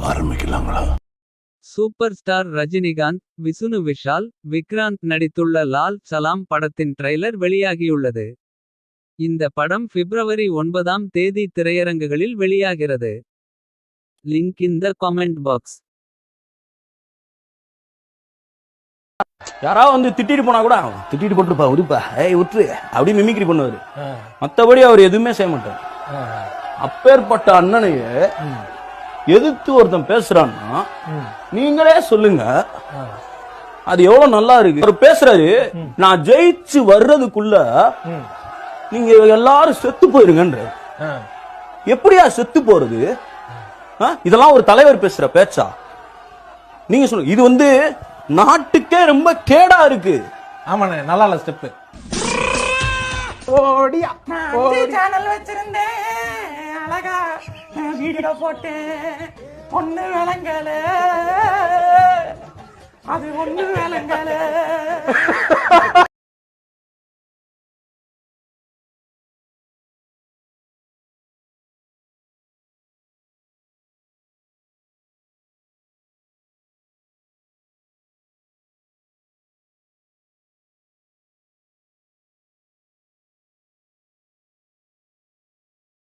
ஆரம்பிக்கலாங்களா? Super star Rajinikanth, விசுனு Vishal, Vikrant நடித்துள்ள லால் சலாம் படத்தின் ட்ரெய்லர் வெளியாகியுள்ளது. இந்த படம் பிப்ரவரி 9ஆம் தேதி திரையரங்குகளில் வெளியாகிறது. Link in the comment box. யாராவது வந்து திட்டிட்டு போனா கூட திட்டிட்டு போட்டுருப்பா உதுப்பா ஏய் உற்று அப்படி மிமிக்ரி பண்ணுவாரு. மற்றபடி அவர் எதுவுமே செய்ய மாட்டார். அப்பேற்பட்ட அண்ணனையே எதிர்த்து ஒருத்தன் பேசுறான்னா நீங்களே சொல்லுங்க அது எவ்வளவு நல்லா இருக்கு. அவர் பேசுறாரு, நான் ஜெயிச்சு வர்றதுக்குள்ள நீங்க எல்லாரும் செத்து போயிருங்கன்ற. எப்படியா செத்து போறது? இதெல்லாம் ஒரு தலைவர் பேசுற பேச்சா? நீங்க சொல்லுங்க. இது வந்து நாட்டுக்கே ரொம்ப கேடா இருக்கு. ஆமாண்ணே, நல்லா இல்ல ஸ்டெப். ஓடியா சேனல் வச்சிருந்தேன், அழகா வீடியோ போட்டேன், ஒண்ணு விளங்கல, அது ஒண்ணு விளங்கல.